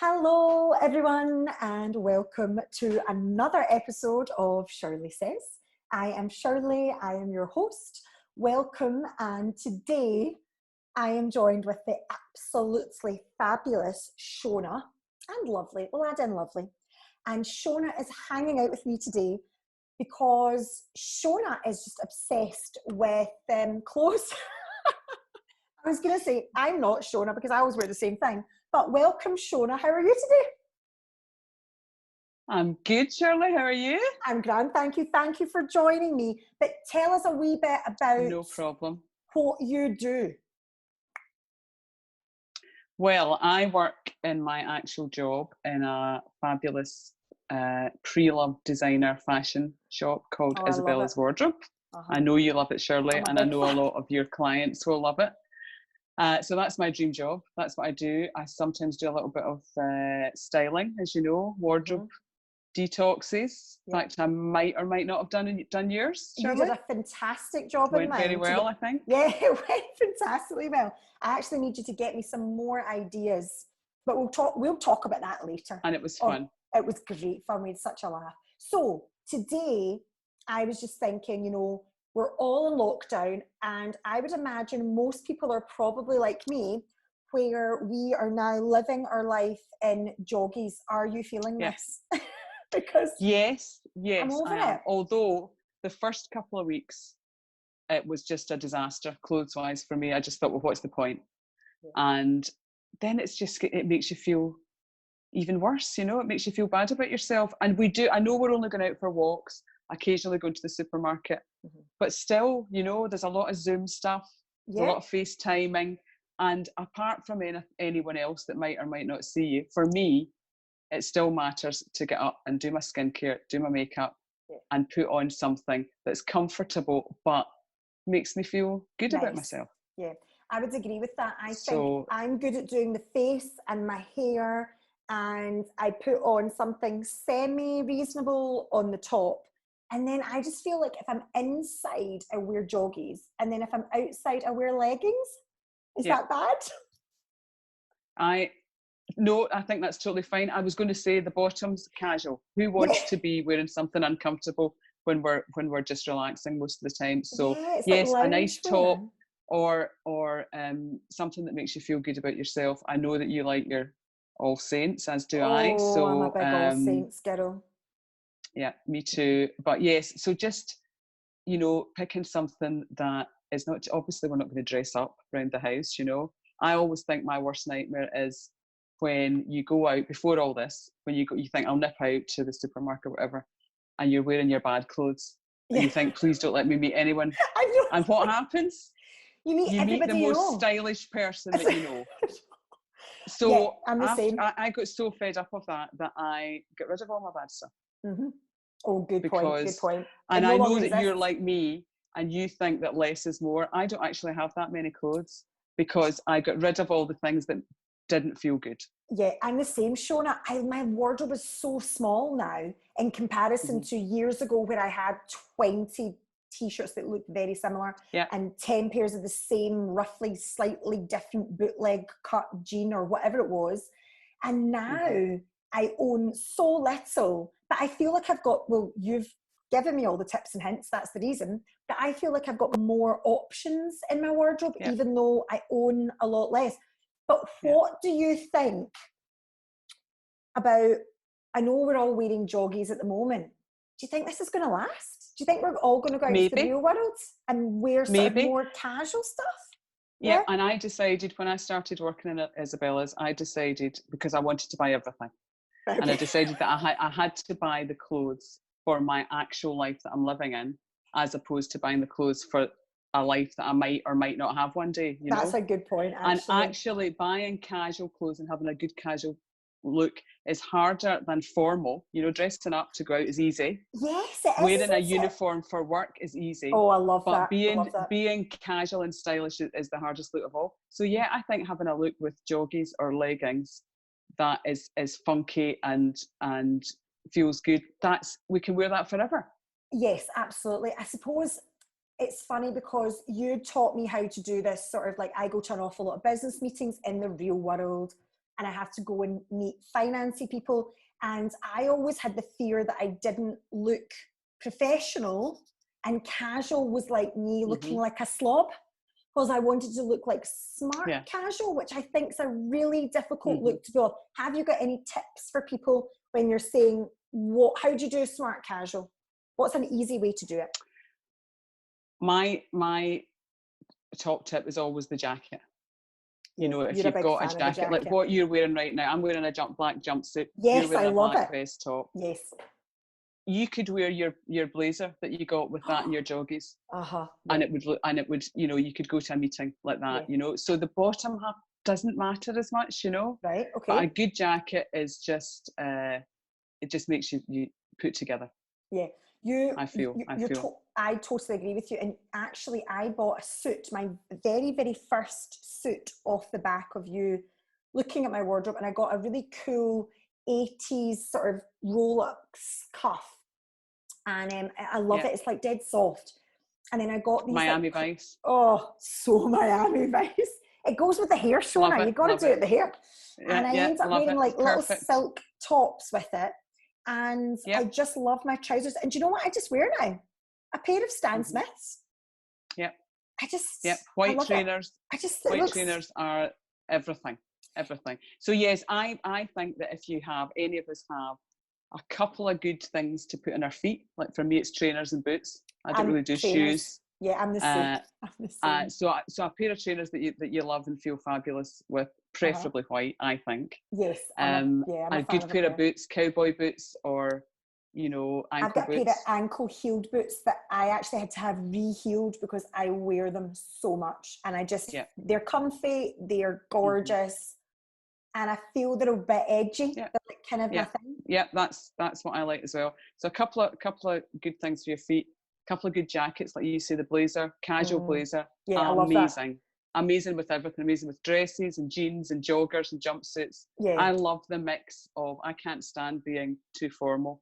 Hello, everyone, and welcome to another episode of Shirley Says. I am Shirley, I am your host. Welcome, and today I am joined with the absolutely fabulous Shona, and lovely, we'll add in lovely. And Shona is hanging out with me today because Shona is just obsessed with clothes. I was going to say, I'm not Shona because I always wear the same thing. But welcome, Shona. How are you today? I'm good, Shirley. How are you? I'm grand, thank you. Thank you for joining me. But tell us a wee bit about No problem. what you do. Well, I work in my actual job in a fabulous pre-loved designer fashion shop called I love Isabella's it. Wardrobe. I know you love it, Shirley, I'm a and I big know a fan. lot of your clients will love it. So that's my dream job. That's what I do. I sometimes do a little bit of styling, as you know, wardrobe detoxes. In fact, I might or might not have done yours, You Shirley. did a fantastic job in Went mine. very well, I think. Yeah, it went fantastically well. I actually need you to get me some more ideas, but we'll talk about that later. And it was fun. It was great fun. We had such a laugh. So today, I was just thinking, we're all in lockdown, and I would imagine most people are probably like me, where we are now living our life in joggies. Are you feeling this? Because yes, I'm over I am. it. Although the first couple of weeks, it was just a disaster clothes-wise for me. I just thought, well, what's the point? Yeah. And then it makes you feel even worse, It makes you feel bad about yourself. And I know we're only going out for walks, occasionally going to the supermarket, but still, there's a lot of Zoom stuff, there's a lot of FaceTiming. And apart from anyone else that might or might not see you, for me, it still matters to get up and do my skincare, do my makeup, and put on something that's comfortable but makes me feel good about myself. Yeah, I would agree with that. I think I'm good at doing the face and my hair, and I put on something semi-reasonable on the top. And then I just feel like if I'm inside, I wear joggies. And then if I'm outside, I wear leggings. Is that bad? No, I think that's totally fine. I was going to say the bottom's casual. Who wants to be wearing something uncomfortable when we're just relaxing most of the time? So yes, a nice top or something that makes you feel good about yourself. I know that you like your All Saints, as do I. So I'm a big All Saints girl. Yeah, me too. But yes, so just picking something that is not, obviously we're not going to dress up around the house. I always think my worst nightmare is when you go out before all this, when you think I'll nip out to the supermarket or whatever, and you're wearing your bad clothes, and you think, please don't let me meet anyone. And what happens? You meet the most stylish person that you know. So I'm the same. I got so fed up of that I got rid of all my bad stuff. Oh, good point. And I know that you're like me, and you think that less is more. I don't actually have that many clothes because I got rid of all the things that didn't feel good. Yeah, I'm the same, Shona. My wardrobe is so small now in comparison to years ago where I had 20 t-shirts that looked very similar and 10 pairs of the same, roughly slightly different bootleg cut jean or whatever it was. And now I own so little, but I feel like I've got, well, you've given me all the tips and hints, that's the reason, but I feel like I've got more options in my wardrobe, even though I own a lot less. But what do you think about, I know we're all wearing joggies at the moment. Do you think this is going to last? Do you think we're all going to go out into the real world and wear sort of more casual stuff? Yeah, and I decided when I started working in Isabella's, I decided, because I wanted to buy everything, and I decided that I had to buy the clothes for my actual life that I'm living in, as opposed to buying the clothes for a life that I might or might not have one day. That's a good point, actually. And actually buying casual clothes and having a good casual look is harder than formal. Dressing up to go out is easy. Yes, it is. Wearing a uniform for work is easy. Oh, I love that. But being casual and stylish is the hardest look of all. So yeah, I think having a look with joggies or leggings that is funky and feels good, we can wear that forever. Yes, absolutely. I suppose it's funny because you taught me how to do this sort of, like, I go to an awful lot of business meetings in the real world, and I have to go and meet financy people. And I always had the fear that I didn't look professional, and casual was like me looking like a slob, because I wanted to look like smart casual, which I think is a really difficult look to go. Have you got any tips for people when you're saying, how do you do smart casual? What's an easy way to do it? My top tip is always the jacket. You know, if you've got a jacket like what you're wearing right now, I'm wearing a black jumpsuit. Yes, you're wearing I love black it. vest top. Yes. You could wear your blazer that you got with that and your joggies, and it would you know, you could go to a meeting like that, you know. So the bottom half doesn't matter as much, you know. Right. Okay. But a good jacket is just it just makes you put together. Yeah. I feel. I totally agree with you. And actually, I bought a suit, my very, very first suit, off the back of you looking at my wardrobe, and I got a really cool 80s sort of Rolex cuff, and I love it. It's like dead soft. And then I got these Miami Vice. Oh, so Miami Vice. It goes with the hair, Shona. You got to do it with the hair. And I ended up wearing like little silk tops with it. And I just love my trousers. And do you know what I just wear now? A pair of Stan Smiths. Yep. White trainers. White trainers are everything. So yes, I think that if you have, any of us have, a couple of good things to put on our feet. Like for me, it's trainers and boots. I don't really do shoes. Yeah, I'm the same. So a pair of trainers that you love and feel fabulous with, preferably white, I think. Yes. A good pair of boots, cowboy boots, or, you know, ankle boots. I've got a pair of ankle-heeled boots that I actually had to have re-heeled because I wear them so much, and I just they're comfy, they're gorgeous, and I feel they're a bit edgy. They're like kind of my thing. Yeah, that's what I like as well. So a couple of good things for your feet. A couple of good jackets, like you say, the blazer, casual blazer. Yeah, I love that. Amazing with everything. Amazing with dresses and jeans and joggers and jumpsuits. Yeah. I love the mix of. I can't stand being too formal.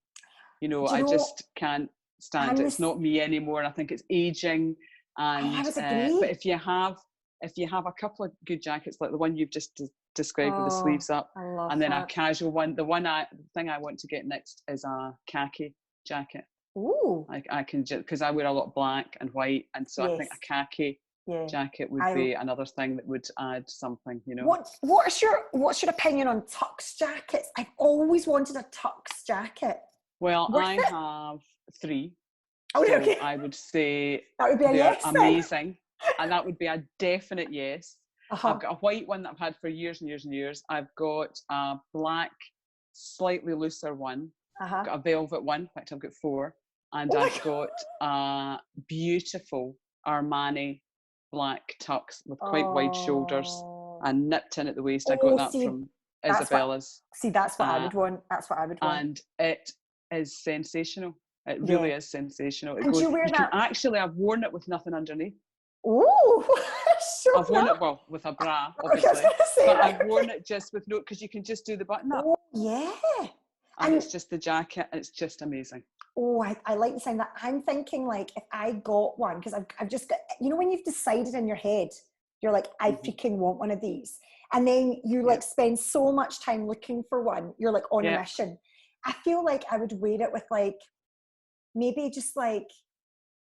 You know, I just can't stand it. It's not me anymore, and I think it's aging. And I would agree. But if you have a couple of good jackets like the one you've just described with the sleeves up, and then a casual one. The thing I want to get next is a khaki jacket. Ooh. I can just, because I wear a lot of black and white, and so I think a khaki jacket would be another thing that would add something, you know. What's your opinion on tux jackets? I've always wanted a tux jacket. Well, I have 3. Oh, so okay. I would say that would be a yes. Amazing, and that would be a definite yes. I've got a white one that I've had for years and years and years. I've got a black, slightly looser one. I've got a velvet one. In fact, I've got 4. And I've got a beautiful Armani black tux with quite wide shoulders and nipped in at the waist. I got that from Isabella's. That's what I would want. That's what I would want. And it is sensational. It really is sensational. And you wear that? Actually, I've worn it with nothing underneath. Oh, sure. I've worn it, with a bra, obviously. But I've worn it just with no, because you can just do the button up. Oh, yeah. And it's just the jacket. It's just amazing. Oh, I like the sound that. I'm thinking, like, if I got one, because I've just got, you know, when you've decided in your head, you're like, I freaking want one of these. And then you like spend so much time looking for one. You're like on a mission. I feel like I would wear it with like, maybe just like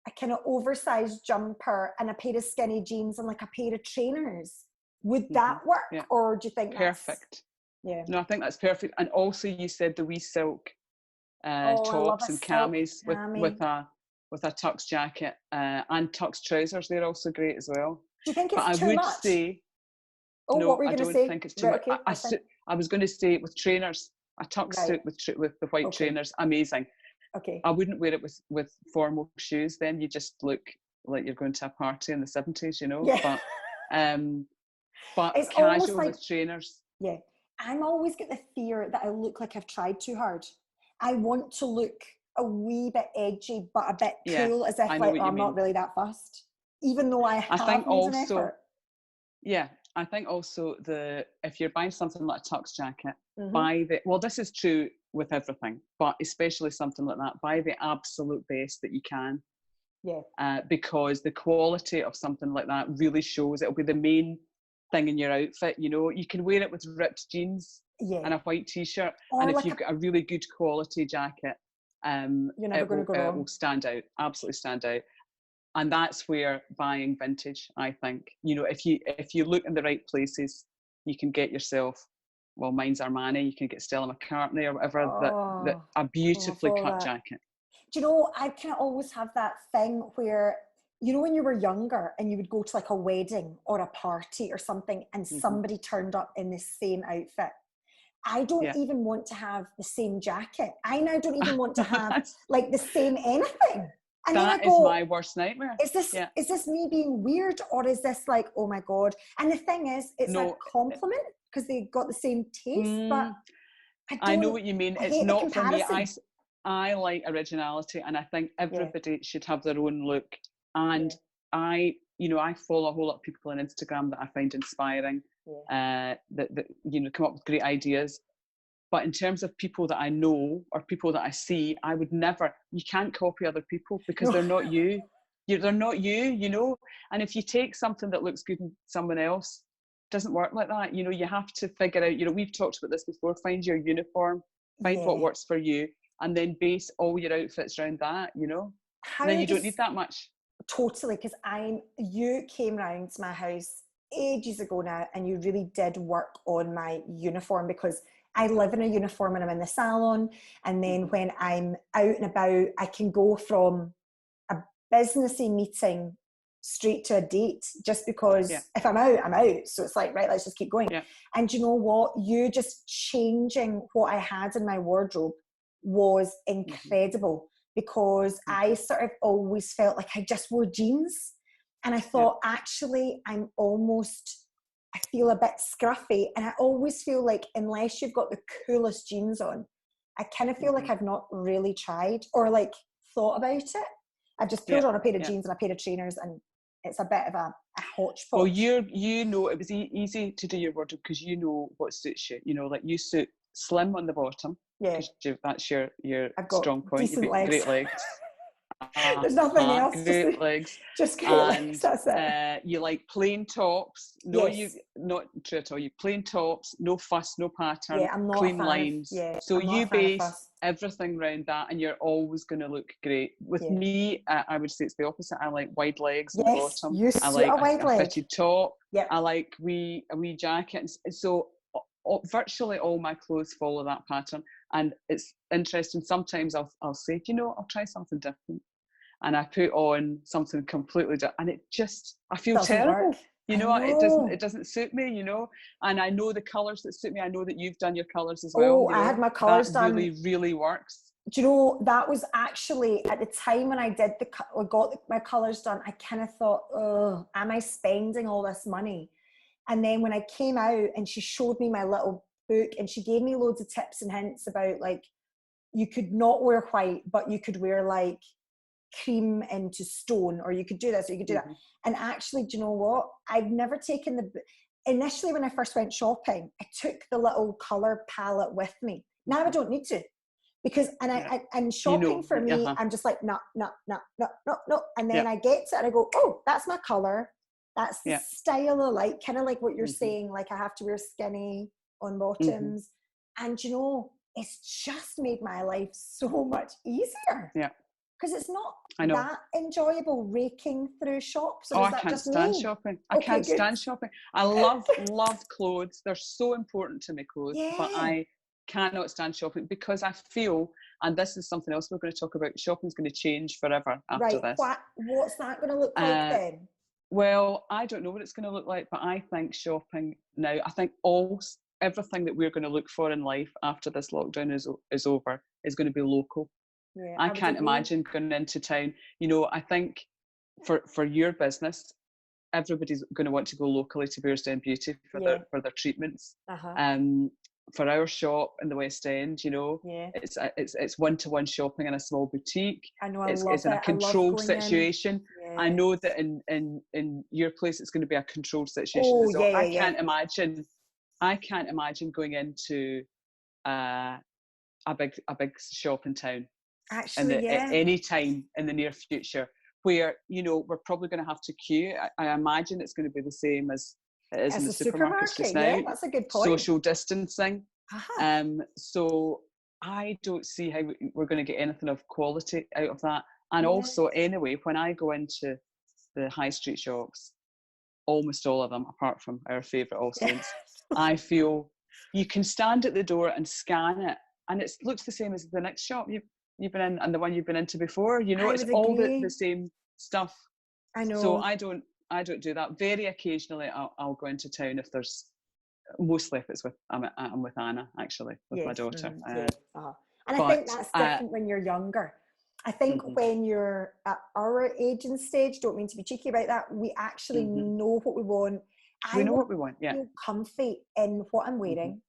a kind of oversized jumper and a pair of skinny jeans and like a pair of trainers. Would that work? Yeah. Or do you think perfect? Yeah. No, I think that's perfect. And also you said the wee silk tops and camis with a tux jacket and tux trousers. They're also great as well. Do you think it's too much? I would say no, I don't think it's too much. Okay, I was going to say with trainers, a tux suit with the white trainers, amazing. Okay. I wouldn't wear it with formal shoes. Then you just look like you're going to a party in the 70s, you know. Yeah. But it's casual like, with trainers. Yeah. I'm always get the fear that I look like I've tried too hard. I want to look a wee bit edgy, but a bit cool, as if like, I'm not really that fussed, even though I have made an effort. Yeah, I think also if you're buying something like a tux jacket, this is true with everything, but especially something like that, buy the absolute best that you can. Yeah. Because the quality of something like that really shows. It'll be the main thing in your outfit. You know, you can wear it with ripped jeans and a white t-shirt, or and if like you've got a really good quality jacket, you're never going to go wrong. It will stand out, absolutely stand out. And that's where buying vintage, I think, you know, if you look in the right places, you can get yourself, well, mine's Armani, you can get Stella McCartney or whatever, that a beautifully cut jacket. Do you know, I kind of always have that thing where, you know, when you were younger and you would go to like a wedding or a party or something and somebody turned up in the same outfit. I don't even want to have the same jacket. I now don't even want to have like the same anything. And that is my worst nightmare. Is this me being weird, or is this like, oh my God? And the thing is, it's a compliment because they got the same taste, but I know what you mean. It's not for me. I like originality, and I think everybody should have their own look. And I follow a whole lot of people on Instagram that I find inspiring, that you know, come up with great ideas. But in terms of people that I know or people that I see, I would never, you can't copy other people because they're not you. They're not you, you know. And if you take something that looks good in someone else, it doesn't work like that. You know, you have to figure out, you know, we've talked about this before, find your uniform, find what works for you, and then base all your outfits around that, you know. And then you don't need that much. Totally, because you came round to my house ages ago now and you really did work on my uniform, because I live in a uniform when I'm in the salon, and then when I'm out and about, I can go from a businessy meeting straight to a date, just because if I'm out, I'm out. So it's like, right, let's just keep going. Yeah. And you know what? You just changing what I had in my wardrobe was incredible, because I sort of always felt like I just wore jeans. And I thought, actually, I feel a bit scruffy, and I always feel like unless you've got the coolest jeans on, I kind of feel like I've not really tried or like thought about it. I've just pulled on a pair of jeans and a pair of trainers, and it's a bit of a hodgepodge. Well, you know, it was easy to do your wardrobe because you know what suits you. You know, like you suit slim on the bottom, because that's your strong point. You've got great legs. There's nothing else. Great legs. Just great legs. That's it. You like plain tops. No, you not true at all. You plain tops, no fuss, no pattern, I'm not clean lines. So you base everything around that, and you're always going to look great. With me, I would say it's the opposite. I like wide legs on the bottom. I like a fitted top. I like a wee jacket. So virtually all my clothes follow that pattern, and it's interesting. Sometimes I'll say, you know, I'll try something different, and I put on something completely different, and it just, I feel terrible. You know, it doesn't suit me, you know. And I know the colours that suit me. I know that you've done your colours as well. I had my colours done. Really, really works. Do you know, that was actually at the time when I did got my colours done, I kind of thought, oh, am I spending all this money? And then when I came out and she showed me my little book, and she gave me loads of tips and hints about, like, you could not wear white, but you could wear like cream into stone, or you could do this, or you could do that. And actually, do you know what? I've never taken initially when I first went shopping, I took the little colour palette with me. Now I don't need to, because, and shopping for me, I'm just like, no. And then I get to it and I go, oh, that's my colour. That's the style I like, kind of like what you're saying, like I have to wear skinny on bottoms. And you know, it's just made my life so much easier. Yeah. Because it's not that enjoyable raking through shops. Or I can't stand shopping. I can't stand shopping. I love clothes. They're so important to me, clothes. But I cannot stand shopping because I feel, and this is something else we're going to talk about, shopping's going to change forever after this. What's that going to look like then? Well, I don't know what it's going to look like, but I think shopping now, I think everything that we're going to look for in life after this lockdown is over is going to be local. Yeah, I can't imagine going into town. You know, I think for your business, everybody's going to want to go locally to Bearsden Beauty for their treatments. For our shop in the West End, you know, it's one-to-one shopping in a small boutique. I know, it's in a controlled situation. I know that in your place it's going to be a controlled situation. I can't imagine going into a big shop in town. Actually, any time in the near future, where, you know, we're probably going to have to queue. I imagine it's going to be the same as it is in the a supermarkets just now. Yeah, that's a good point. Social distancing. So I don't see how we're going to get anything of quality out of that. And also, anyway, when I go into the high street shops, almost all of them, apart from our favourite All Saints, I feel you can stand at the door and scan it, and it looks the same as the next shop you've been in and the one you've been into before. You know, it's all the same stuff. I know. So I don't do that. Very occasionally, I'll go into town if there's. Mostly if it's with I'm with Anna, actually, with my daughter. And I think that's different when you're younger. I think when you're at our age and stage, don't mean to be cheeky about that, we actually know what we want. We know what we want, feel comfy in what I'm wearing.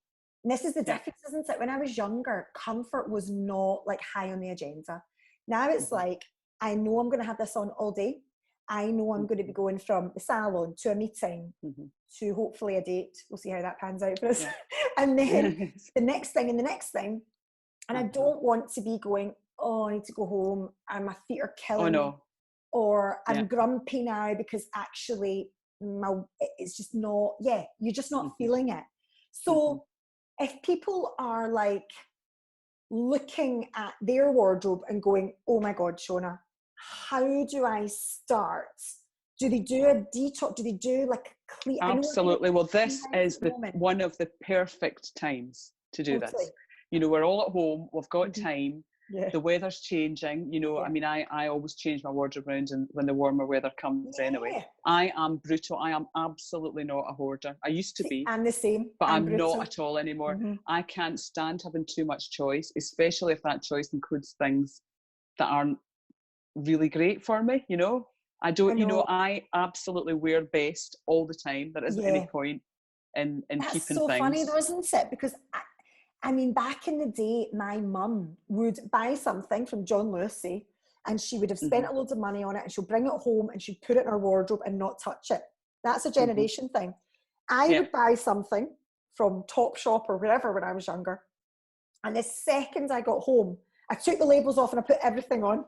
And this is the difference, isn't it? When I was younger, comfort was not like high on the agenda. Now it's like, I know I'm going to have this on all day. I know I'm going to be going from the salon to a meeting to hopefully a date. We'll see how that pans out for us. And then the next thing and the next thing. And I don't want to be going, oh, I need to go home and my feet are killing me. Or I'm grumpy now because actually it's just not, you're just not feeling it. So if people are like looking at their wardrobe and going, oh my God, Shona, how do I start? Do they do a detox? Do they do like a clean? Absolutely. Well, this is one of the perfect times to do this. You know, we're all at home. We've got time. The weather's changing. You know, I mean, I always change my wardrobe around and when the warmer weather comes anyway. I am brutal. I am absolutely not a hoarder. I used to be. I'm the same. But I'm not at all anymore. I can't stand having too much choice, especially if that choice includes things that aren't really great for me, you know. I I absolutely wear best all the time. There isn't any point in keeping things. That's so funny though, isn't it? Because I mean, back in the day, my mum would buy something from John Lewis, say, and she would have spent a load of money on it and she'll bring it home and she'd put it in her wardrobe and not touch it. That's a generation thing. I would buy something from Topshop or wherever when I was younger. And the second I got home, I took the labels off and I put everything on.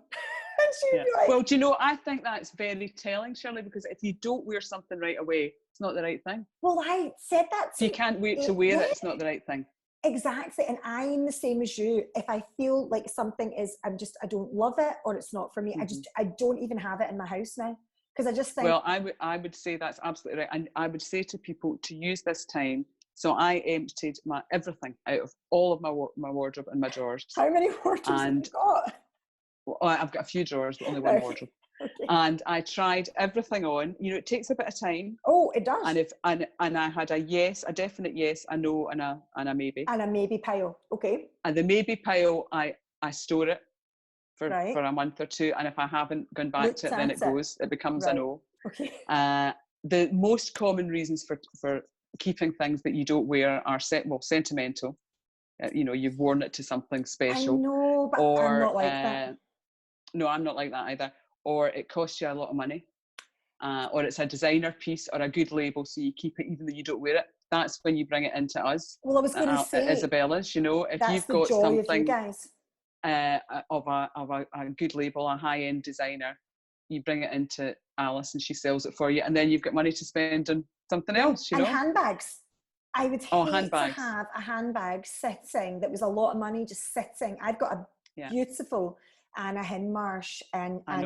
Like, well, do you know, I think that's very telling, Shirley, because if you don't wear something right away, it's not the right thing. Well, I said that if you can't wait to wear it, it's not the right thing. Exactly. And I'm the same as you. If I feel like something is, I don't love it or it's not for me, I don't even have it in my house now. Because I just think... Well, I would say that's absolutely right. And I would say to people to use this time. So I emptied everything out of all of my wardrobe and my drawers. How many wardrobes have you got? Well, I've got a few drawers, but only one wardrobe. And I tried everything on. You know, it takes a bit of time. Oh, it does. And I had a definite yes, a no, and a maybe. And a maybe pile. Okay. And the maybe pile, I store it for a month or two, and if I haven't gone back to it, then it becomes a no. Okay. The most common reasons for keeping things that you don't wear are sentimental. You know, you've worn it to something special. I know, but I'm not like that. No, I'm not like that either. Or it costs you a lot of money. Or it's a designer piece or a good label, so you keep it even though you don't wear it. That's when you bring it into us. Well, I was going to say, Isabella's, you know, if you've got something of a good label, a high-end designer, you bring it into Alice and she sells it for you, and then you've got money to spend on something else, you know. And handbags. I would hate to have a handbag sitting that was a lot of money just sitting. I've got a beautiful Anna Hinmarsh and I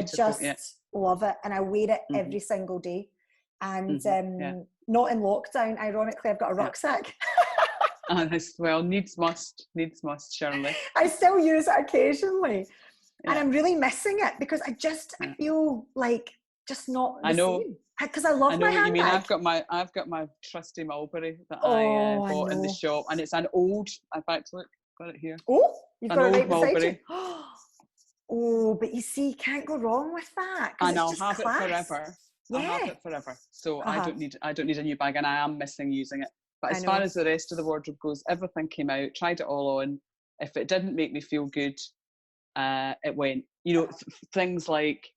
just love it, and I wear it every single day. And not in lockdown, ironically, I've got a rucksack. Well, needs must, Shirley. I still use it occasionally, and I'm really missing it because I feel like just not the same. Because I love my handbag. I know what you mean. I've got my trusty Mulberry that I bought in the shop, and it's an old. In fact, look, got it here. Oh, you've got it right beside you. Oh, but you see, you can't go wrong with that. And I'll have it forever. Yeah. I'll have it forever. So I don't need a new bag, and I am missing using it. But as far as the rest of the wardrobe goes, everything came out. Tried it all on. If it didn't make me feel good, it went. You know, things like.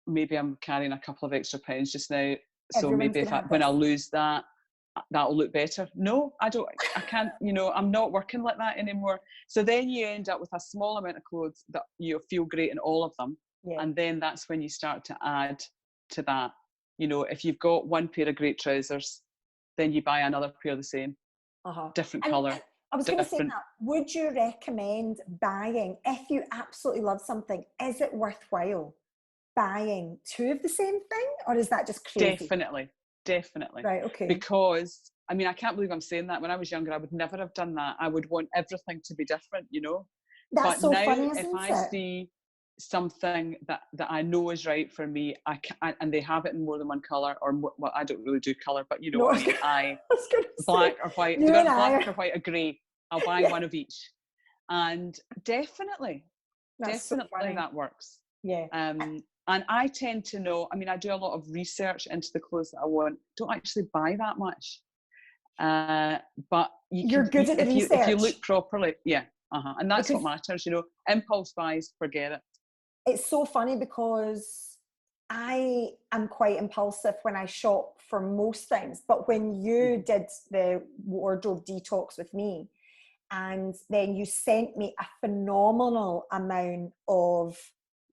Maybe I'm carrying a couple of extra pounds just now, so maybe when I lose that, that'll look better. No, I can't, you know, I'm not working like that anymore. So then you end up with a small amount of clothes that you feel great in all of them. Yeah. And then that's when you start to add to that you know, if you've got one pair of great trousers, then you buy another pair of the same, different colour. I was going to say that, would you recommend buying, if you absolutely love something, is it worthwhile buying two of the same thing, or is that just crazy? Definitely. Right, okay. Because, I mean, I can't believe I'm saying that. When I was younger, I would never have done that. I would want everything to be different, you know? That's so funny, isn't it? If I see something that I know is right for me, and they have it in more than one colour, or well, I don't really do colour, but you know what I mean, black or white, if black or white or grey, I'll buy one of each. And definitely that works. Yeah. And I tend to know, I mean, I do a lot of research into the clothes that I want. Don't actually buy that much. But you're good at the research. If you look properly, and that's what matters, you know. Impulse buys, forget it. It's so funny because I am quite impulsive when I shop for most things. But when you did the wardrobe detox with me, and then you sent me a phenomenal amount of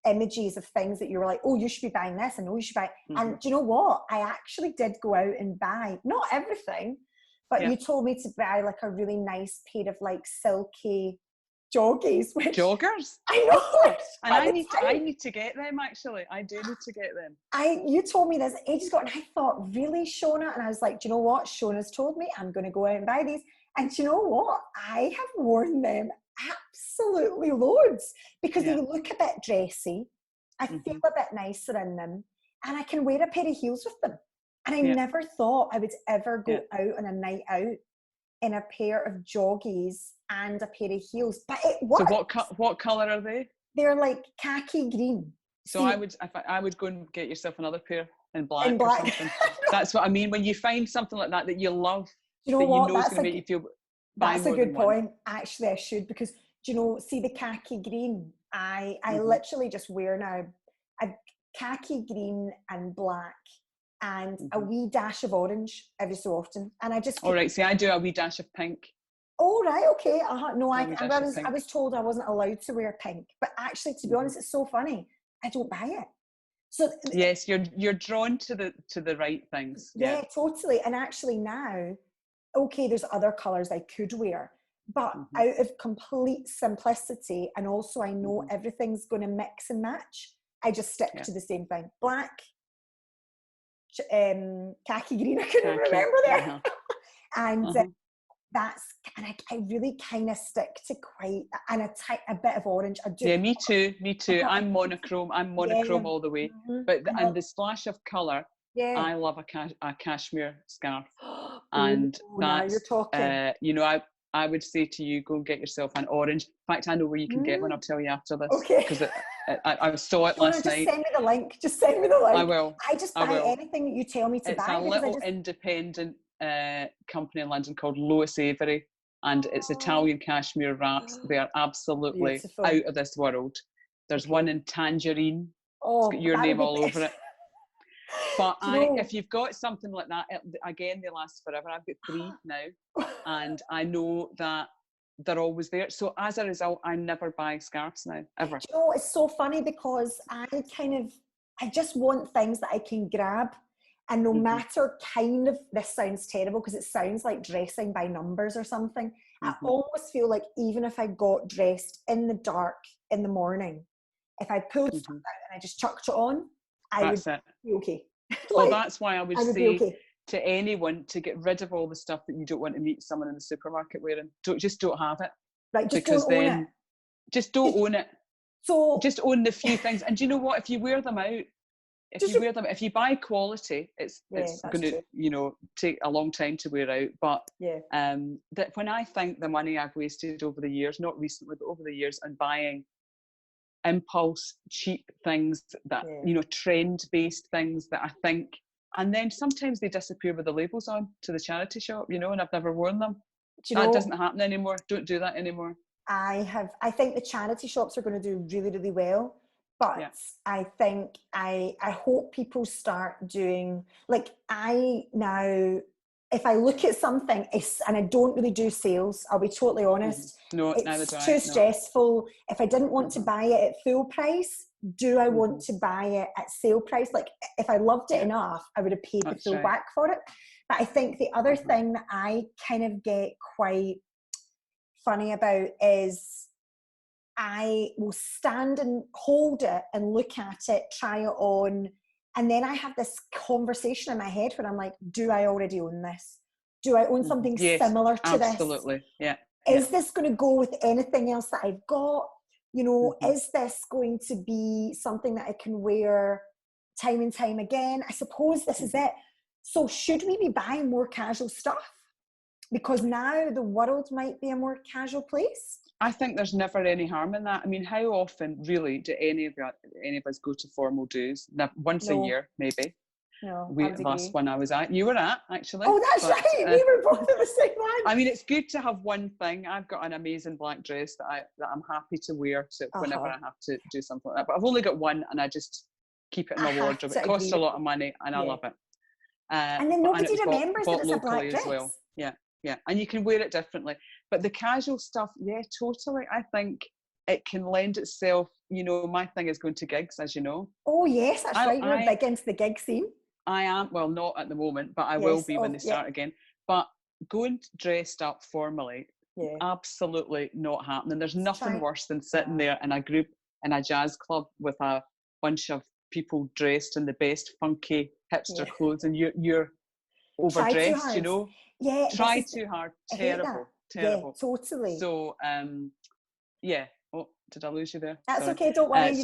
images of things that you were like, oh, you should be buying this, and oh, you should buy. And do you know what? I actually did go out and buy, not everything, but you told me to buy like a really nice pair of like silky joggies. Joggers? I know. And I need to get them, actually. I do need to get them. You told me this ages ago, and I thought, really, Shona? And I was like, do you know what? Shona's told me I'm going to go out and buy these. And do you know what? I have worn them absolutely loads because they look a bit dressy. I feel a bit nicer in them, and I can wear a pair of heels with them. And I never thought I would ever go out on a night out in a pair of joggies and a pair of heels, but it works. So what colour are they? They're like khaki green. So I would go and get yourself another pair in black. Or something. That's what I mean. When you find something like that you love, you know what? You know it's going to make you feel. That's a good point. Actually, I should, because do you know? See the khaki green. I literally just wear now a khaki green and black, and a wee dash of orange every so often. And I just. All right. See, I do a wee dash of pink. Oh right, okay. No, I was told I wasn't allowed to wear pink, but actually, to be honest, it's so funny. I don't buy it. So yes, you're drawn to the right things. Yeah, totally. And actually now, okay, there's other colours I could wear, but out of complete simplicity, and also I know everything's going to mix and match, I just stick to the same thing. Black, khaki green, I couldn't remember there. And I really kind of stick to quite, and a bit of orange. I do. Yeah, me too. I'm monochrome all the way. But and the splash of colour, I love a cashmere scarf. And that's, you're talking. You know, I would say to you, go and get yourself an orange. In fact, I know where you can get one. I'll tell you after this. Okay. Because I saw it last night. Just send me the link. I will. I just buy anything that you tell me to buy. It's a little independent company in London called Lois Avery, and it's Italian cashmere wraps. They are absolutely out of this world. There's one in tangerine. It's got your name all over it. But if you've got something like that, again, they last forever. I've got 3 now, and I know that they're always there. So as a result, I never buy scarves now, ever. You know, it's so funny because I just want things that I can grab. And no matter this sounds terrible because it sounds like dressing by numbers or something. I almost feel like even if I got dressed in the dark in the morning, if I pulled stuff out and I just chucked it on, I would be okay. Well, that's why I would say to anyone to get rid of all the stuff that you don't want to meet someone in the supermarket wearing. Just don't have it. Right, just don't own it. Just don't own it. So just own the few things. And do you know what? If you wear them out, if you buy quality, it's going to, you know, take a long time to wear out. But that when I think the money I've wasted over the years, not recently, but over the years, on buying impulse cheap things that you know, trend-based things that I think, and then sometimes they disappear with the labels on to the charity shop, you know, and I've never worn them. That doesn't happen anymore. Don't do that anymore. I think the charity shops are going to do really, really well. But I think I hope people start doing, like, if I look at something, and I don't really do sales, I'll be totally honest. No, it's too stressful. If I didn't want to buy it at full price, do I want to buy it at sale price? Like, if I loved it enough, I would have paid the full whack for it. But I think the other thing that I kind of get quite funny about is I will stand and hold it and look at it, try it on, and then I have this conversation in my head where I'm like, do I already own this? Do I own something similar to this? Absolutely, yeah. Is this going to go with anything else that I've got? You know, is this going to be something that I can wear time and time again? I suppose this is it. So should we be buying more casual stuff? Because now the world might be a more casual place. I think there's never any harm in that. I mean, how often really do any of us go to formal dues? Once a year, maybe. No, last one I was at, you were at, actually. Oh, that's right. We were both at the same one. I mean, it's good to have one thing. I've got an amazing black dress that I'm happy to wear whenever I have to do something like that. But I've only got one, and I just keep it in my wardrobe. It costs a lot of money, and I love it. And then nobody remembers that it's a black dress. As well. Yeah, and you can wear it differently. But the casual stuff, totally. I think it can lend itself. You know, my thing is going to gigs, as you know. Oh yes, that's right. You're big into the gig scene. I am, well, not at the moment, but I will be when they start again. But going dressed up formally, absolutely not happening. There's nothing worse than sitting there in a group in a jazz club with a bunch of people dressed in the best funky hipster clothes, and you're overdressed, you know. Yeah. Try too hard. Terrible. Yeah, totally. So, Oh, did I lose you there? That's okay. Don't worry.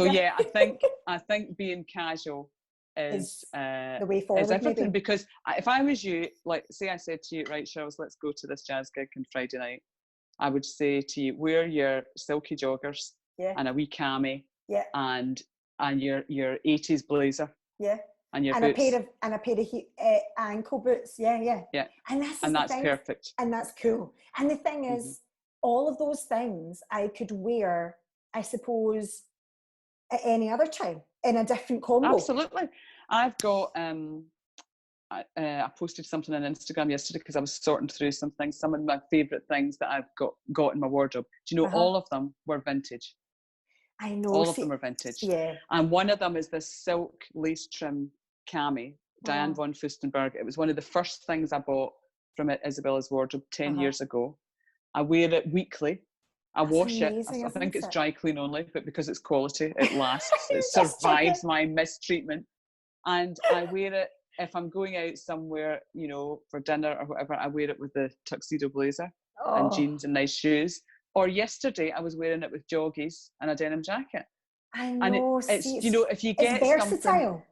I think being casual is the way forward. Is everything, maybe. Because if I was you, like, say I said to you, right, Shirley, let's go to this jazz gig on Friday night, I would say to you, wear your silky joggers and a wee cami and your 80s blazer and your boots. a pair of ankle boots. Yeah. And that's perfect. And that's cool. And the thing is, all of those things I could wear, I suppose, at any other time in a different combo. Absolutely. I've got I posted something on Instagram yesterday because I was sorting through some things, some of my favourite things that I've got in my wardrobe. Do you know, all of them were vintage. I know. All of them are vintage. Yeah. And one of them is this silk lace trim cami, Diane von Furstenberg. It was one of the first things I bought from Isabella's wardrobe 10 years ago. I wear it weekly. I wash it. I think it's dry clean only, but because it's quality, it lasts. It survives my mistreatment. And I wear it if I'm going out somewhere, you know, for dinner or whatever. I wear it with the tuxedo blazer and jeans and nice shoes. Or yesterday, I was wearing it with joggies and a denim jacket. I know. And it's you know, if you get versatile.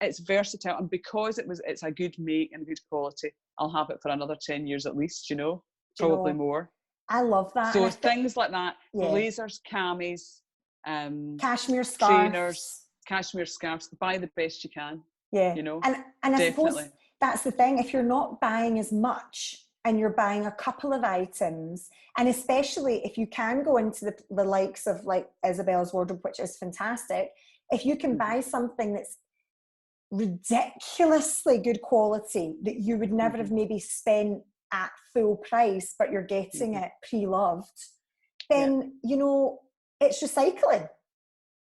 It's versatile, and because it's a good make and good quality, I'll have it for another 10 years at least. You know, probably more. I love that. So things like that, blazers, camis, cashmere scarves, trainers, cashmere scarves. Buy the best you can. Yeah, you know, and I suppose that's the thing. If you're not buying as much and you're buying a couple of items, and especially if you can go into the likes of like Isabella's wardrobe, which is fantastic, if you can buy something that's ridiculously good quality that you would never have maybe spent at full price, but you're getting it pre-loved, then you know, it's recycling.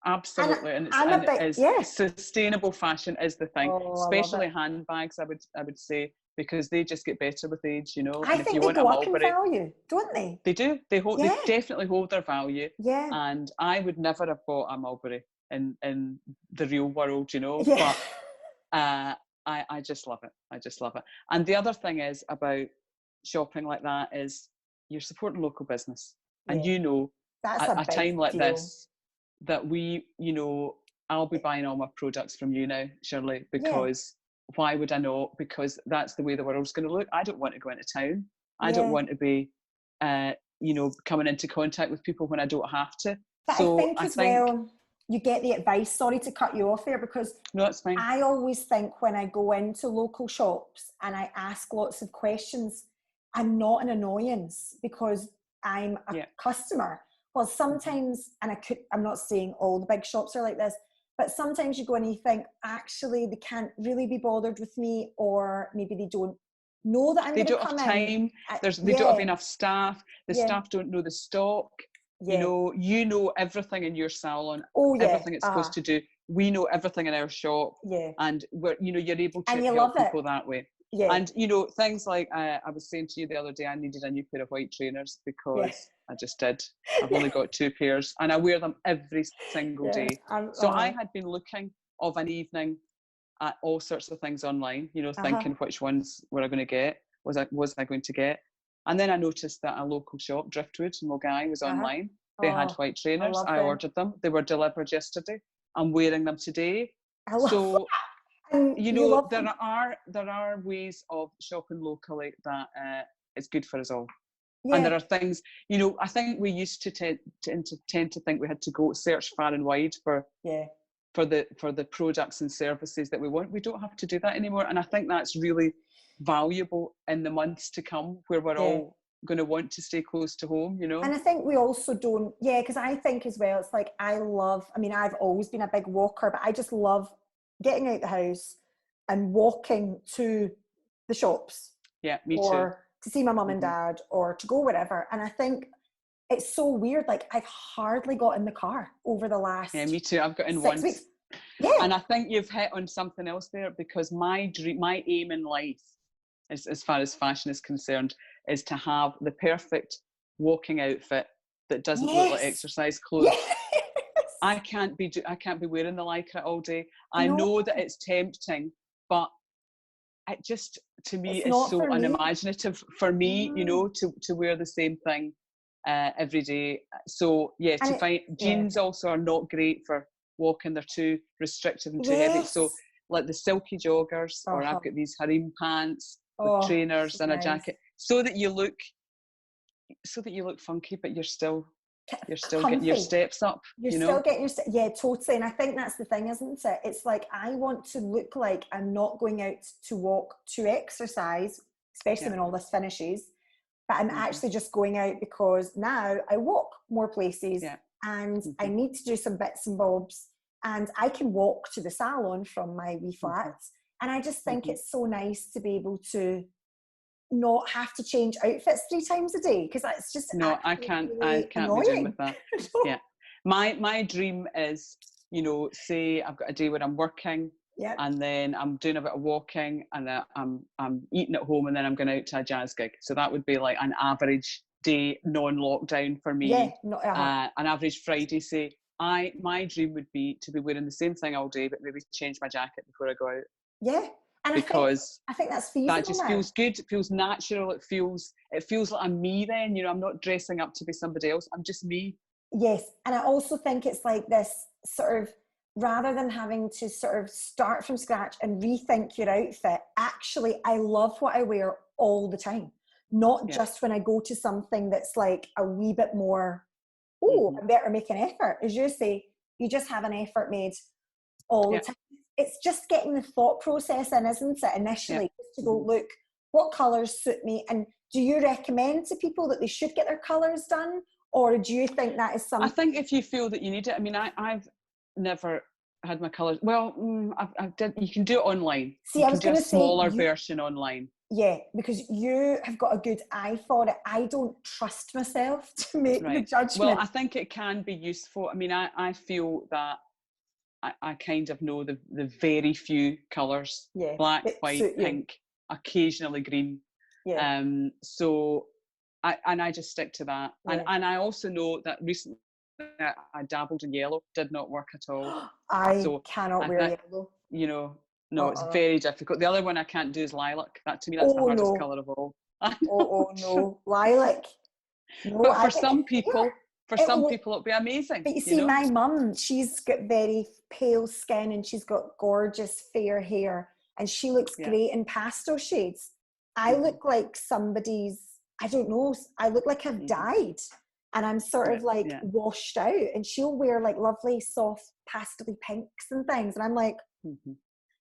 Absolutely. And sustainable fashion is the thing. Especially handbags, I would say, because they just get better with age, you know. I think they go up in value, don't they? They do. They definitely hold their value. Yeah. And I would never have bought a Mulberry in the real world, you know. Yeah. But I just love it. I just love it. And the other thing is about shopping like that is you're supporting local business. And you know, that's a time like this, that we, you know, I'll be buying all my products from you now, Shirley, because why would I not? Because that's the way the world's going to look. I don't want to go into town. I don't want to be, you know, coming into contact with people when I don't have to. But so I think well, you get the advice, sorry to cut you off there, because no, it's fine. I always think when I go into local shops and I ask lots of questions, I'm not an annoyance because I'm a customer. Well, sometimes, and I'm not saying all the big shops are like this, but sometimes you go and you think, actually, they can't really be bothered with me, or maybe they don't know that I'm going to come in. They don't have time. They don't have enough staff. The staff don't know the stock. You know everything in your salon, everything it's supposed to do. We know everything in our shop, and you're able to help people that way. Yeah. And things like I was saying to you the other day, I needed a new pair of white trainers because I just did. I've only got 2 pairs, and I wear them every single day. So I had been looking of an evening at all sorts of things online, thinking which ones were I going to get, was I going to get. And then I noticed that a local shop, Driftwood in Mulgai, was online. They had white trainers. I ordered them. They were delivered yesterday. I'm wearing them today. So, there are ways of shopping locally that is good for us all. Yeah. And there are things, I think we used to tend to think we had to go search far and wide for the products and services that we want. We don't have to do that anymore. And I think that's really valuable in the months to come, where we're all going to want to stay close to home, And I think we also don't, because I think as well, it's like I've always been a big walker, but I just love getting out the house and walking to the shops. Yeah, me too. Or to see my mum and dad, or to go wherever. And I think it's so weird. Like, I've hardly got in the car over the last me too. I've got in 6 once. weeks. Yeah. And I think you've hit on something else there, because my aim in life, as far as fashion is concerned, is to have the perfect walking outfit that doesn't look like exercise clothes. Yes. I can't be wearing the lycra all day. I know that it's tempting, but it just, to me, is so unimaginative for me, to wear the same thing every day. So find jeans also are not great for walking. They're too restrictive and too heavy. So like the silky joggers, or I've got these harem pants with trainers and a jacket, so that you look funky, but you're still getting your steps up. You're still getting your totally. And I think that's the thing, isn't it? It's like, I want to look like I'm not going out to walk to exercise, especially when all this finishes, but I'm actually just going out because now I walk more places and I need to do some bits and bobs, and I can walk to the salon from my wee flat. And I just think it's so nice to be able to not have to change outfits 3 times a day, because that's just I can't be doing with that. Yeah, my dream is, say I've got a day where I'm working, and then I'm doing a bit of walking, and I'm eating at home, and then I'm going out to a jazz gig. So that would be like an average day, non-lockdown for me. An average Friday, say. My dream would be to be wearing the same thing all day, but maybe change my jacket before I go out. Yeah. And because I think that's feasible. That just feels good. It feels natural. It feels like I'm me then. I'm not dressing up to be somebody else. I'm just me. Yes. And I also think it's like this sort of, rather than having to sort of start from scratch and rethink your outfit, actually, I love what I wear all the time. Not just when I go to something that's like a wee bit more, I better make an effort. As you say, you just have an effort made all the time. It's just getting the thought process in, isn't it, initially, just to go, look, what colours suit me? And do you recommend to people that they should get their colours done? Or do you think that is something? I think if you feel that you need it, I mean, I've never had my colours, well, you can do it online. See, you I was can do a smaller say, version online. Yeah, because you have got a good eye for it. I don't trust myself to make the judgment. Well, I think it can be useful. I mean, I feel that I kind of know the very few colours, black, white, pink, occasionally green. Yeah. So I just stick to that. Yeah. And I also know that recently I dabbled in yellow, did not work at all. I cannot wear yellow. No, it's very difficult. The other one I can't do is lilac. That, to me, that's the hardest colour of all. No, lilac. No, but for some people, it'll be amazing. But you see, my mum, she's got very pale skin and she's got gorgeous fair hair, and she looks great in pastel shades. I look like somebody's, I don't know, I look like I've died, and I'm sort of like washed out, and she'll wear like lovely soft pastel pinks and things, and I'm like,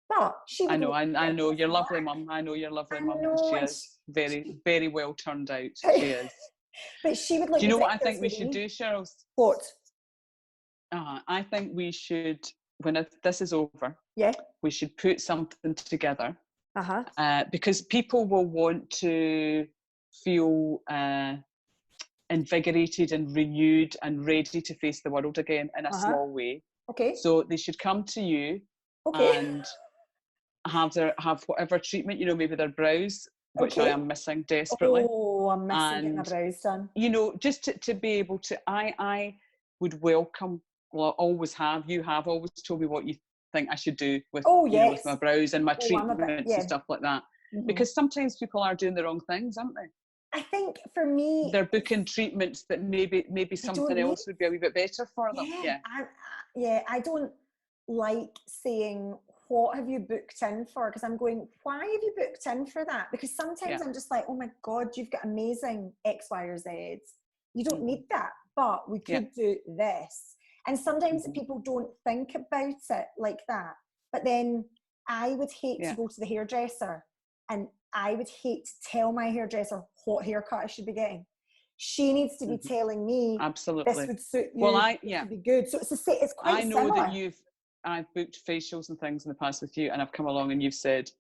but she I know you're lovely, mum. I know you're lovely, mum. She is very, very well turned out. She is. But she would look. Do you know what I think we should do, Cheryl? What? I think we should, when this is over, we should put something together. Because people will want to feel invigorated and renewed and ready to face the world again in a small way. Okay. So they should come to you and have whatever treatment, you know, maybe their brows, which I am missing desperately. Oh, I'm missing getting my brows done. You know, just to be able to, I would welcome, well, always have, you have always told me what you think I should do with, you know, with my brows and my treatments and stuff like that. Because sometimes people are doing the wrong things, aren't they? I think for me, they're booking treatments that maybe something else would be a wee bit better for them. I don't like saying, what have you booked in for? Because I'm going, why have you booked in for that? Because sometimes I'm just like, oh my God, you've got amazing X, Y, or Z. You don't need that, but we could do this. And sometimes people don't think about it like that. But then I would hate to go to the hairdresser, and I would hate to tell my hairdresser what haircut I should be getting. She needs to be telling me, absolutely, this would suit you, well, this would be good. So it's quite similar. I know that I've booked facials and things in the past with you, and I've come along and you've said,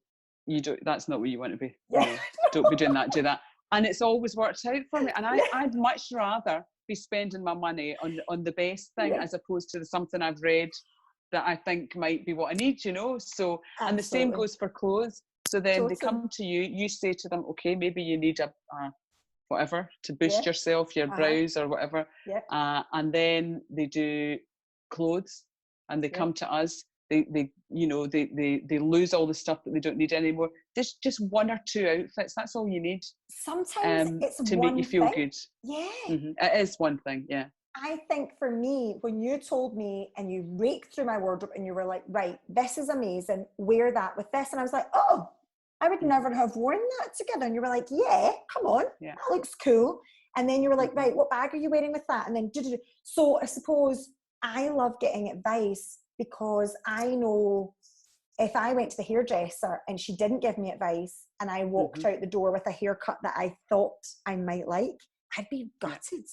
that's not what you want to be. You know, don't be doing that, do that. And it's always worked out for me. And I'd much rather be spending my money on the best thing as opposed to something I've read that I think might be what I need, you know. So, and the same goes for clothes. So then they come to you, you say to them, okay, maybe you need a whatever to boost yourself, your brows or whatever. And then they do clothes and they come to us. They lose all the stuff that they don't need anymore. There's just one or two outfits. That's all you need. Sometimes it's to make you feel good. Yeah. It is one thing, yeah. I think for me, when you told me and you raked through my wardrobe and you were like, right, this is amazing, wear that with this. And I was like, oh, I would never have worn that together. And you were like, yeah, come on, that looks cool. And then you were like, right, what bag are you wearing with that? And then, so I suppose I love getting advice because I know if I went to the hairdresser and she didn't give me advice and I walked out the door with a haircut that I thought I might like, I'd be gutted.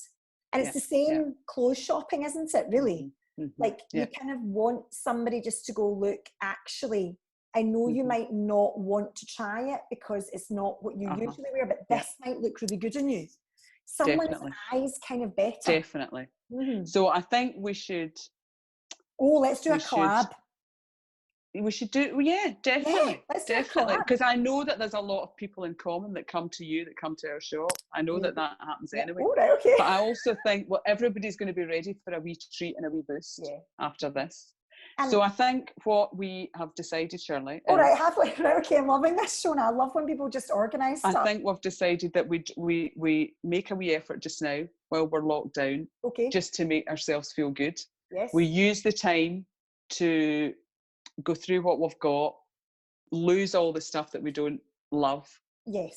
And it's the same clothes shopping, isn't it, really? Like you kind of want somebody just to go, look, actually, I know you might not want to try it because it's not what you usually wear, but this might look really good on you. Someone's eyes kind of better. Definitely. So I think we should... let's do a collab. We should do, definitely. Let's definitely. Because I know that there's a lot of people in common that come to you, that come to our shop. I know that happens anyway. Okay. But I also think, everybody's going to be ready for a wee treat and a wee boost after this. So I think what we have decided, Shirley. Halfway. Okay, I'm loving this, Shona. I love when people just organise stuff. I think we've decided that we make a wee effort just now while we're locked down, just to make ourselves feel good. Yes. We use the time to go through what we've got, lose all the stuff that we don't love,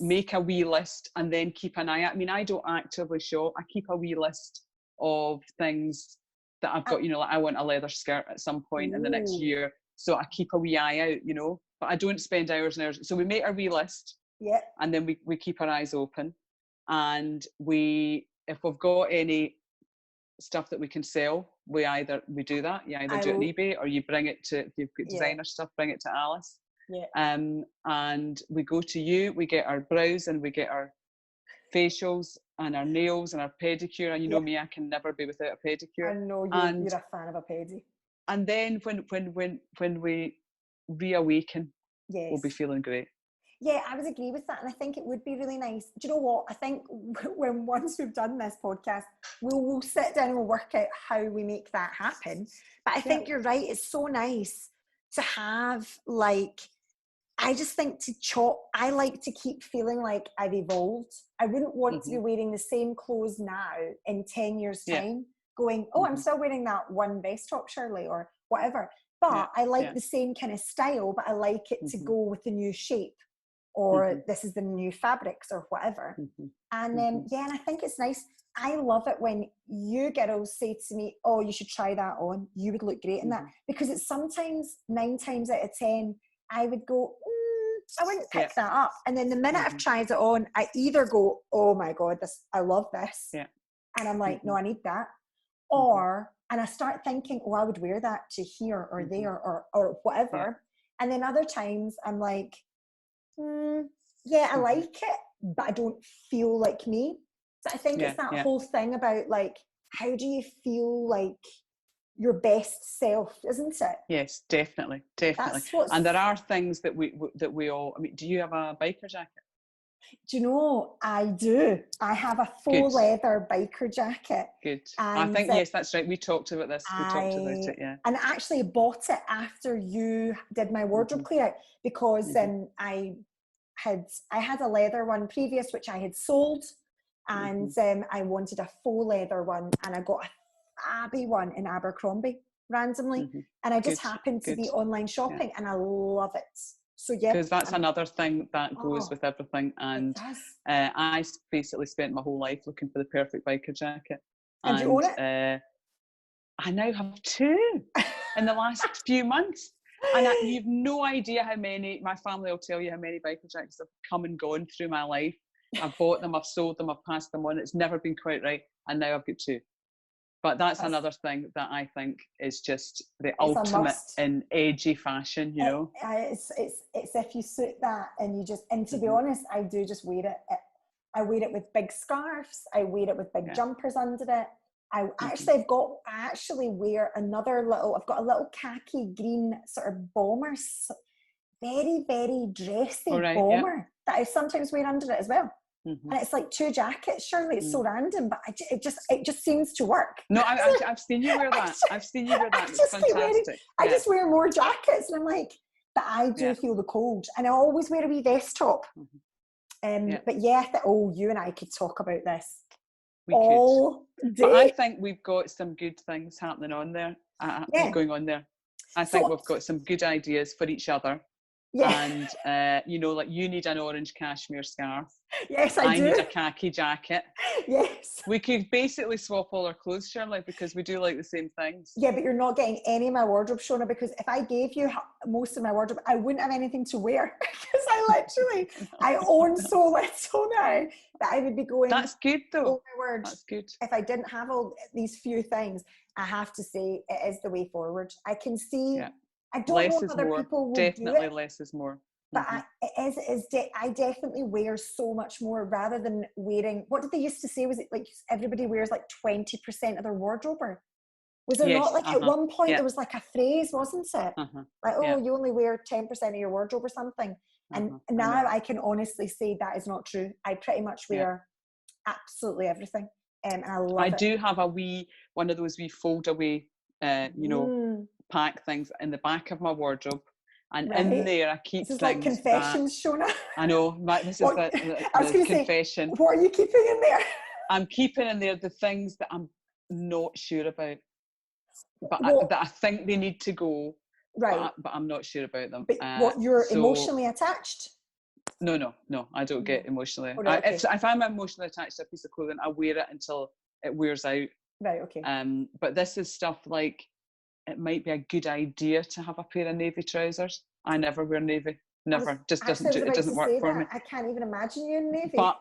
make a wee list, and then keep an eye out. I mean, I don't actively shop. I keep a wee list of things that I've got, like I want a leather skirt at some point in the next year. So I keep a wee eye out, but I don't spend hours and hours. So we make our wee list and then we keep our eyes open. And if we've got any stuff that we can sell, we do that. You either do it on eBay or you bring it to, if you've got designer stuff, bring it to Alice. And we go to you, we get our brows and we get our facials and our nails and our pedicure. And you know me, I can never be without a pedicure. I know you're a fan of a pedi. And then when we reawaken, we'll be feeling great. Yeah, I would agree with that. And I think it would be really nice. Do you know what? I think once we've done this podcast, we'll sit down and we'll work out how we make that happen. But I think you're right. It's so nice to have, I just think I like to keep feeling like I've evolved. I wouldn't want to be wearing the same clothes now in 10 years' time, going, I'm still wearing that one vest top, Shirley, or whatever. But I like the same kind of style, but I like it to go with the new shape. Or this is the new fabrics or whatever. And and I think it's nice. I love it when you girls say to me, you should try that on. You would look great in that. Because it's sometimes 9 times out of 10, I would go, I wouldn't pick that up. And then the minute I've tried it on, I either go, oh my God, I love this. And I'm like, no, I need that. And I start thinking, I would wear that to here or there or whatever. And then other times I'm like, I like it, but I don't feel like me. So I think it's that whole thing about like, how do you feel like your best self, isn't it? Yes, definitely. And there are things that we all, I mean, do you have a biker jacket? Do you know, I do. I have a faux leather biker jacket. Good. And I think, yes, that's right. We talked about this. We talked about it, yeah. And I actually bought it after you did my wardrobe clear out, because I had a leather one previous, which I had sold, and I wanted a faux leather one, and I got a fabby one in Abercrombie randomly, and I just happened to be online shopping, and I love it. So yeah, because that's another thing that goes with everything, and I basically spent my whole life looking for the perfect biker jacket, and you own it? I now have 2 in the last few months, and you've no idea how many. My family will tell you how many biker jackets have come and gone through my life. I've bought them, I've sold them, I've passed them on. It's never been quite right, and now I've got 2. But that's another thing that I think is just the ultimate in edgy fashion, you know. It's if you suit that, and you just, and to be honest, I do just wear it. I wear it with big scarves. I wear it with big jumpers under it. I actually wear another little, I've got a little khaki green sort of bomber, very, very dressy bomber that I sometimes wear under it as well. And it's like 2 jackets, Shirley. It's so random, but it just seems to work. No, I've seen you wear that. I've seen you wear that. It's fantastic. I just wear more jackets, and I'm like, but I do feel the cold, and I always wear a wee vest top. But you and I could talk about this all day. But I think we've got some good things happening on there, going on there. I think we've got some good ideas for each other. Yeah. And, you know, like you need an orange cashmere scarf. Yes, I do. I need a khaki jacket. Yes. We could basically swap all our clothes, Shirley, because we do like the same things. Yeah, but you're not getting any of my wardrobe, Shona, because if I gave you most of my wardrobe, I wouldn't have anything to wear, because I own so little now that I would be going. That's good, though. Oh my word. That's good. If I didn't have all these few things, I have to say it is the way forward. I can see... Yeah. I don't know if other people will definitely do it. Less is more. But I definitely wear so much more, rather than wearing, what did they used to say? Was it like everybody wears like 20% of their wardrobe? Or was there not like at one point there was like a phrase, wasn't it? Like, you only wear 10% of your wardrobe or something. And now I can honestly say that is not true. I pretty much wear absolutely everything. And I love it. I do have one of those wee fold away, pack things in the back of my wardrobe, and in there I keep this is things like confessions, Shona. I know, this is the confession. Say, what are you keeping in there? I'm keeping in there the things that I'm not sure about, but that I think they need to go, but I'm not sure about them. But what, you're emotionally attached? No, I don't get emotionally. If I'm emotionally attached to a piece of clothing, I wear it until it wears out. Right, okay. But this is stuff like, it might be a good idea to have a pair of navy trousers. I never wear navy. Never. It doesn't work for me. I can't even imagine you in navy. But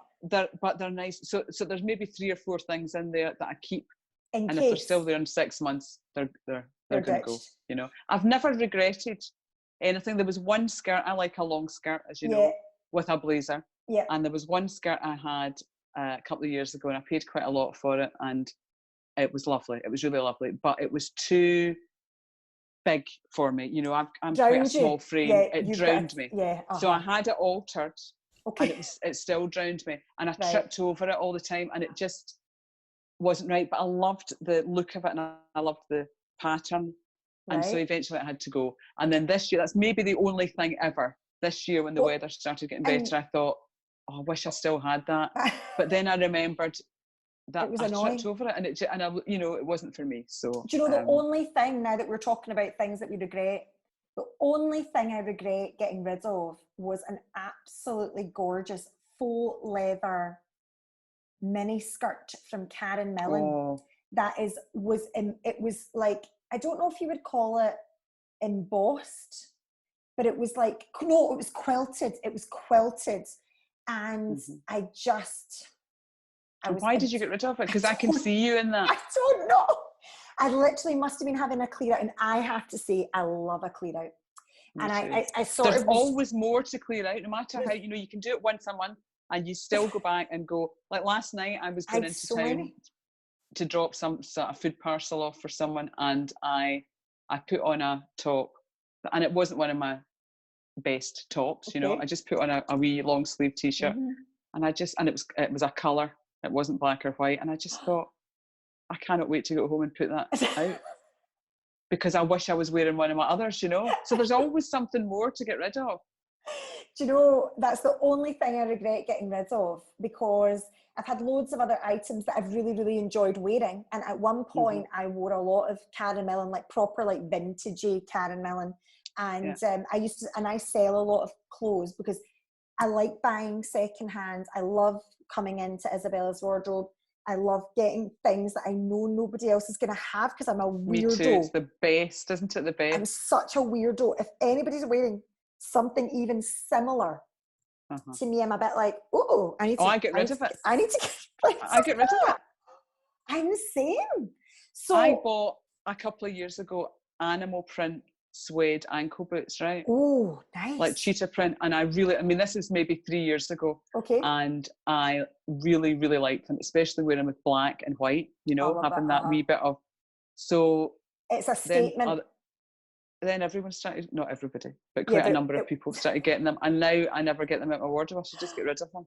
they're nice. So there's maybe 3 or 4 things in there that I keep. And if they're still there in 6 months, they're going to go. You know, I've never regretted anything. There was one skirt, I like a long skirt, as you know, with a blazer. Yeah. And there was one skirt I had a couple of years ago, and I paid quite a lot for it, and it was lovely. It was really lovely, but it was too big for me. You know, I'm quite a small frame. It drowned me. Yeah. So I had it altered, and it still drowned me. And I tripped over it all the time, and it just wasn't right. But I loved the look of it, and I loved the pattern. And so eventually I had to go. And then this year, that's maybe the only thing ever. This year, when the weather started getting better, I thought, I wish I still had that. But then I remembered that I tripped over it, and it wasn't for me. So do you know, the only thing, now that we're talking about things that we regret, the only thing I regret getting rid of was an absolutely gorgeous faux leather mini skirt from Karen Millen. It was like, I don't know if you would call it embossed, but it was like, no, it was quilted. And why did you get rid of it? Because I can see you in that. I don't know. I literally must have been having a clear out, and I have to say, I love a clear out. And I sort of... There's always more to clear out, no matter how, you can do it once a month, and you still go back and go, like last night I was going into town to drop some sort of food parcel off for someone, and I put on a top, and it wasn't one of my best tops, you know. I just put on a wee long sleeve t-shirt, and it was a colour, it wasn't black or white, and I just thought, I cannot wait to go home and put that out, because I wish I was wearing one of my others, you know. So there's always something more to get rid of. Do you know, that's the only thing I regret getting rid of, because I've had loads of other items that I've really, really enjoyed wearing. And at one point I wore a lot of Karen Millen, like proper, like vintagey Karen Millen. And I sell a lot of clothes because I like buying secondhand. I love coming into Isabella's wardrobe. I love getting things that I know nobody else is going to have, because I'm a weirdo. Me too. It's the best, isn't it? The best. I'm such a weirdo. If anybody's wearing something even similar to me, I'm a bit like, I get rid of it. I need to get rid of it. I'm the same. So I bought a couple of years ago animal print suede ankle boots, right? Oh, nice. Like cheetah print. And this is maybe 3 years ago. Okay. And I really, really liked them, especially wearing them with black and white, you know, having that wee bit of, so. It's a statement. Then everyone started, not everybody, but quite a number of people started getting them. And now I never get them out of my wardrobe. I should just get rid of them.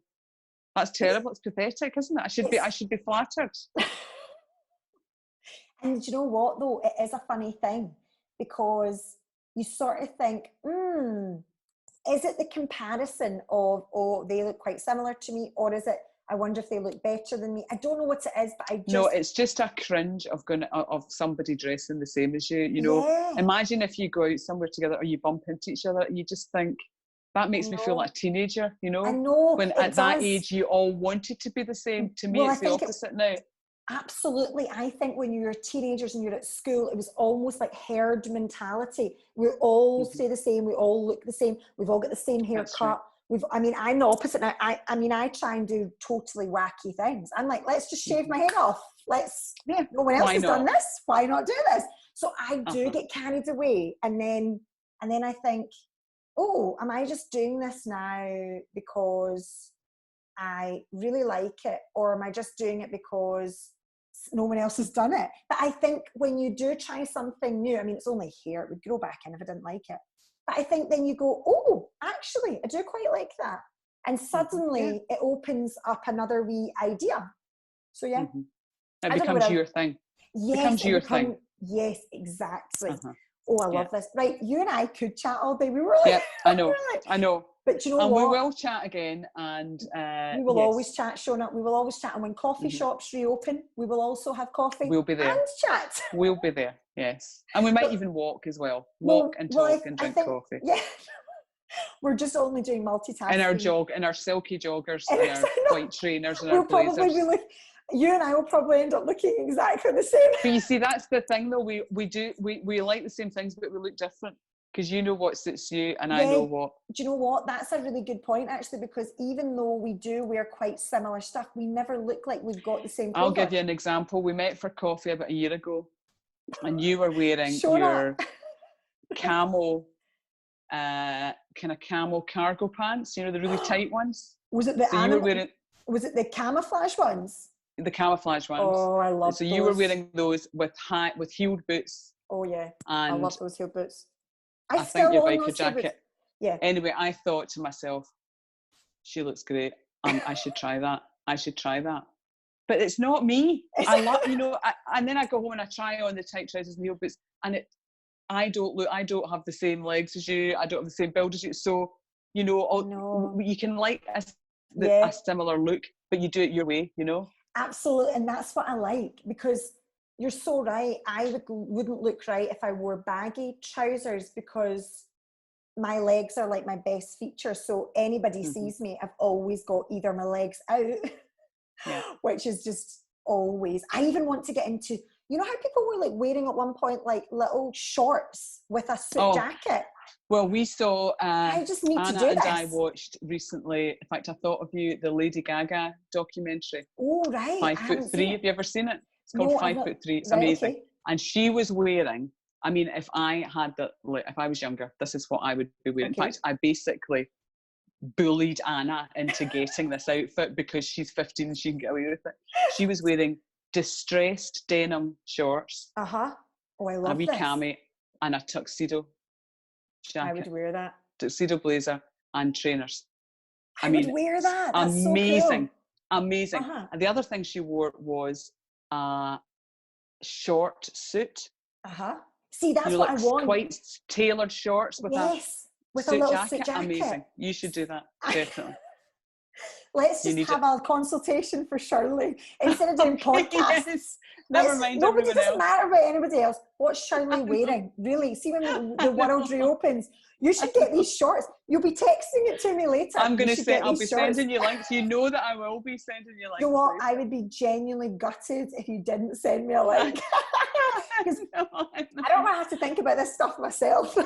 That's terrible. It's pathetic, isn't it? I should be flattered. And do you know what, though? It is a funny thing, because you sort of think, is it the comparison of, they look quite similar to me, or is it, I wonder if they look better than me? I don't know what it is, but No, it's just a cringe of somebody dressing the same as you, you know. Yeah. Imagine if you go out somewhere together or you bump into each other, you just think, that makes me feel like a teenager, you know. I know. When at that age you all wanted to be the same. To me, it's the opposite now. Absolutely. I think when you're teenagers and you're at school, it was almost like herd mentality. We all stay the same. We all look the same. We've all got the same haircut. I'm the opposite now. I try and do totally wacky things. I'm like, let's just shave my head off. No one else has done this. Why not do this? So I do get carried away. And then I think, am I just doing this now because I really like it? Or am I just doing it because no one else has done it? But I think when you do try something new, it's only hair, it would grow back in if I didn't like it. But I think then you go, actually, I do quite like that. And suddenly it opens up another wee idea. So yeah. It becomes your thing. Yes, becomes your thing. Yes, exactly. I love this. Right, you and I could chat all day. We were like, I know. But do you know what? We will chat again, and we will always chat, Shona. We will always chat, and when coffee shops reopen, we will also have coffee. We'll be there and chat. We'll be there, yes, and we might even walk as well. Walk and talk and drink coffee. Yeah, we're just only doing multitasking. In our silky joggers, and our white trainers, and our blazers. Probably be you and I will probably end up looking exactly the same. But you see, that's the thing, though. We like the same things, but we look different. Because you know what suits you, and I know what. Do you know what? That's a really good point, actually, because even though we do wear quite similar stuff, we never look like we've got the same colour. I'll give you an example. We met for coffee about a year ago, and you were wearing your camel, kind of camel cargo pants, you know, the really tight ones. Was it was it the camouflage ones? The camouflage ones. Oh, I love those. So you were wearing those with heeled boots. Oh, yeah. I love those heeled boots. I think your biker jacket. Yeah. Anyway, I thought to myself, she looks great. I should try that. But it's not me. I love, and then I go home and I try on the tight trousers and heel boots, and I don't have the same legs as you. I don't have the same build as you. So, you can like a similar look, but you do it your way, Absolutely. And that's what I like, because you're so right. I wouldn't look right if I wore baggy trousers, because my legs are like my best feature. So anybody sees me, I've always got either my legs out, which is just always. I even want to get into, how people were like wearing at one point like little shorts with a suit jacket. Well, we saw, I just need Anna to do and this. I watched recently, in fact, I thought of you, the Lady Gaga documentary. Oh, right. 5'3". Have you ever seen it? It's called 5'3". It's amazing. Okay. And she was wearing, if I was younger, this is what I would be wearing. Okay. In fact, I basically bullied Anna into getting this outfit because she's 15 and she can get away with it. She was wearing distressed denim shorts. Oh, I love a wee this. cami and a tuxedo jacket. I would wear that. Tuxedo blazer and trainers. I mean, would wear that. That's amazing. So cool. Amazing. And the other thing she wore was a short suit. See, that's what I want. Quite tailored shorts with a little jacket. suit jacket. Amazing. You should do that, definitely. Let's just have a consultation for Shirley instead of doing podcasts. Yes. Never mind. Nobody doesn't matter about anybody else. What's Shirley wearing? Really? See, when the world reopens, you should get these shorts. You'll be texting it to me later. I'm going to say I'll be sending you links. You know that I will be sending you links. You know what? I would be genuinely gutted if you didn't send me a link. Because I don't want to have to think about this stuff myself.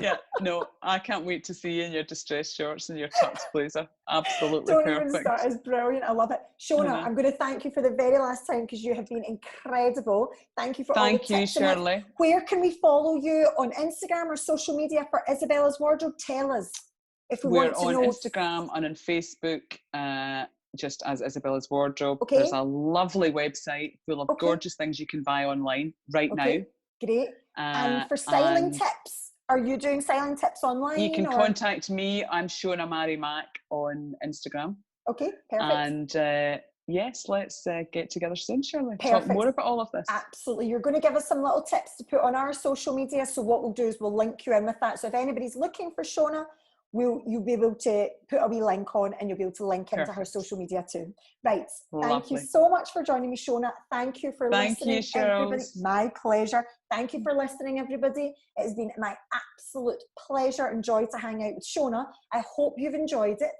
Yeah, no, I can't wait to see you in your distressed shorts and your tux blazer. Absolutely don't perfect. Even start. It's brilliant. I love it. Shona, I'm going to thank you for the very last time because you have been incredible. Thank you for all the tips. Thank you, Shirley. Where can we follow you on Instagram or social media for Isabella's Wardrobe? Tell us if we want to know. We're on Instagram and on Facebook, just as Isabella's Wardrobe. Okay. There's a lovely website full of gorgeous things you can buy online now. Great. And for styling tips, are you doing styling tips online? You can contact me. I'm Shona Mary Mac on Instagram. Okay, perfect. And yes, let's get together soon, Shirley. Talk more about all of this. Absolutely. You're going to give us some little tips to put on our social media. So what we'll do is we'll link you in with that. So if anybody's looking for Shona, you'll be able to put a wee link on and you'll be able to link into her social media too. Right. Thank you so much for joining me, Shona. Thank you for listening, everybody. My pleasure. Thank you for listening, everybody. It has been my absolute pleasure and joy to hang out with Shona. I hope you've enjoyed it.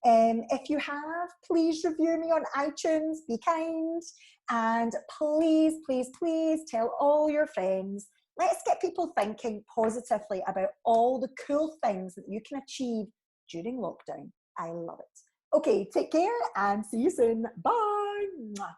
If you have, please review me on iTunes. Be kind. And please, please, please tell all your friends. Let's get people thinking positively about all the cool things that you can achieve during lockdown. I love it. Okay, take care and see you soon. Bye.